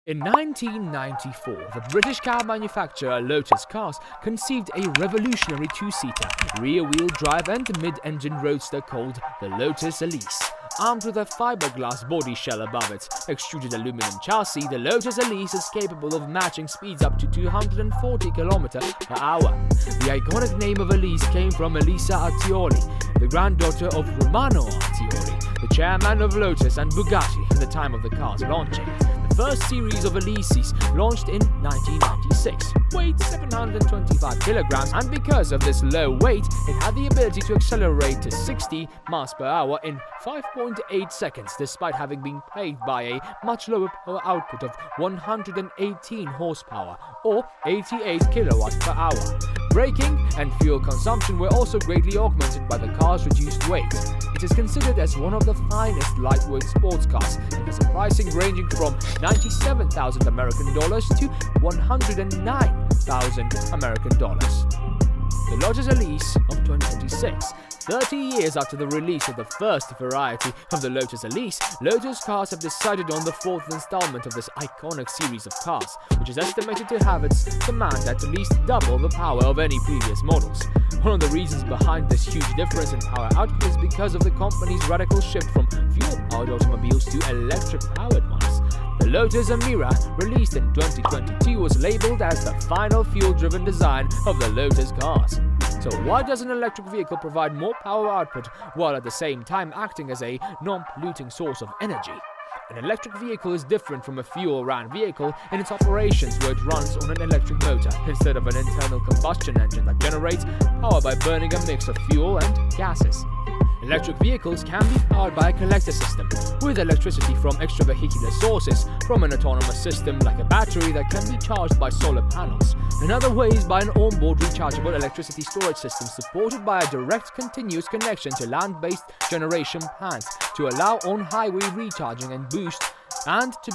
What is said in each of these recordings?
In 1994, the British car manufacturer Lotus Cars conceived a revolutionary two-seater, rear-wheel drive and mid-engine roadster called the Lotus Elise. Armed with a fiberglass body shell above its extruded aluminum chassis, the Lotus Elise is capable of matching speeds up to 240 km per hour. The iconic name of Elise came from Elisa Artioli, the granddaughter of Romano Artioli, the chairman of Lotus and Bugatti at the time of the car's launching. The first series of Elises launched in 1996, weighed 725 kilograms, and because of this low weight, it had the ability to accelerate to 60 miles per hour in 5.8 seconds, despite having been plagued by a much lower power output of 118 horsepower, or 88 kilowatts per hour. Braking and fuel consumption were also greatly augmented by the car's reduced weight. It is considered as one of the finest lightweight sports cars and has a pricing ranging from $97,000 American dollars to $109,000 American dollars. The Lotus Elise of 2026. 30 years after the release of the first variety of the Lotus Elise, Lotus Cars have decided on the fourth installment of this iconic series of cars, which is estimated to have its command at least double the power of any previous models. One of the reasons behind this huge difference in power output is because of the company's radical shift from fuel-powered automobiles to electric-powered ones. The Lotus Emira, released in 2022, was labeled as the final fuel-driven design of the Lotus Cars. So why does an electric vehicle provide more power output while at the same time acting as a non-polluting source of energy? An electric vehicle is different from a fuel-ran vehicle in its operations, where it runs on an electric motor instead of an internal combustion engine that generates power by burning a mix of fuel and gases. Electric vehicles can be powered by a collector system, with electricity from extravehicular sources, from an autonomous system like a battery that can be charged by solar panels. Another way is by an onboard rechargeable electricity storage system supported by a direct continuous connection to land-based generation plants to allow on-highway recharging and to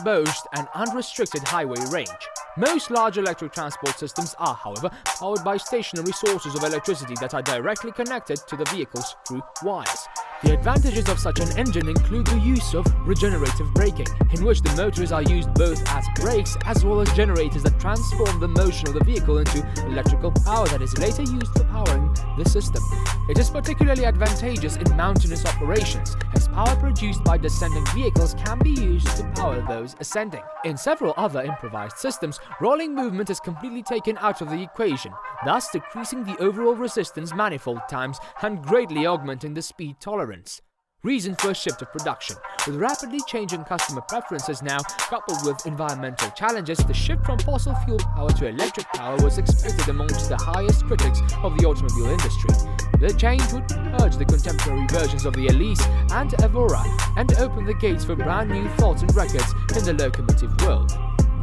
boast an unrestricted highway range. Most large electric transport systems are, however, powered by stationary sources of electricity that are directly connected to the vehicles through wires. The advantages of such an engine include the use of regenerative braking, in which the motors are used both as brakes as well as generators that transform the motion of the vehicle into electrical power that is later used for powering the system. It is particularly advantageous in mountainous operations, as power produced by descending vehicles can be used to power those ascending. In several other improvised systems, rolling movement is completely taken out of the equation, thus decreasing the overall resistance manifold times and greatly augmenting the speed tolerance. Reason for a shift of production. With rapidly changing customer preferences now, coupled with environmental challenges, the shift from fossil fuel power to electric power was expected amongst the highest critics of the automobile industry. The change would purge the contemporary versions of the Elise and Evora and open the gates for brand new thoughts and records in the locomotive world.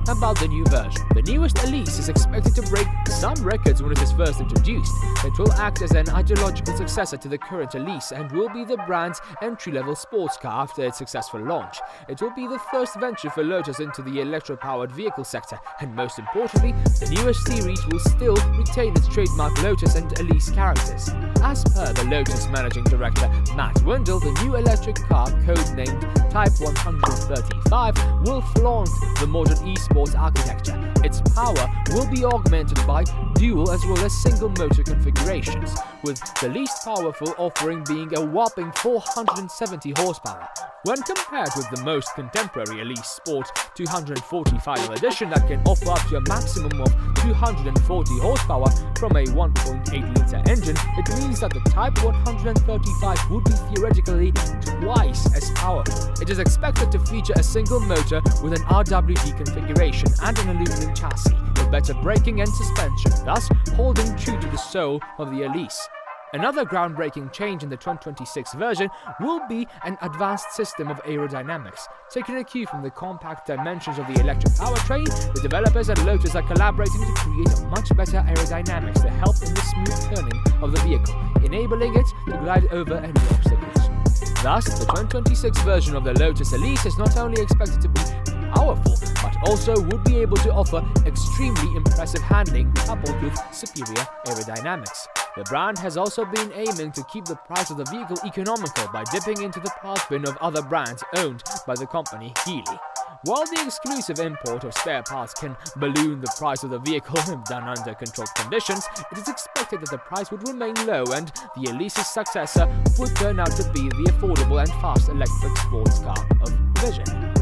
About the new version. The newest Elise is expected to break some records when it is first introduced. It will act as an ideological successor to the current Elise and will be the brand's entry-level sports car after its successful launch. It will be the first venture for Lotus into the electro-powered vehicle sector, and most importantly, the newest series will still retain its trademark Lotus and Elise characters. As per the Lotus managing director Matt Wendell, the new electric car, codenamed Type 135, will flaunt the modern esports architecture. Its power will be augmented by dual as well as single motor configurations, with the least powerful offering being a whopping 470 horsepower. When compared with the most contemporary Elise Sport 240 Final Edition that can offer up to a maximum of 240 horsepower from a 1.8-litre engine, it means that the Type 135 would be theoretically twice as powerful. It is expected to feature a single motor with an RWD configuration and an aluminum chassis, with better braking and suspension, thus holding true to the soul of the Elise. Another groundbreaking change in the 2026 version will be an advanced system of aerodynamics. Taking a cue from the compact dimensions of the electric powertrain, the developers at Lotus are collaborating to create a much better aerodynamics to help in the smooth turning of the vehicle, enabling it to glide over any obstacles. Thus, the 2026 version of the Lotus Elise is not only expected to be powerful, but also would be able to offer extremely impressive handling coupled with superior aerodynamics. The brand has also been aiming to keep the price of the vehicle economical by dipping into the part bin of other brands owned by the company Geely. While the exclusive import of spare parts can balloon the price of the vehicle if done under controlled conditions, it is expected that the price would remain low and the Elise's successor would turn out to be the affordable and fast electric sports car of vision.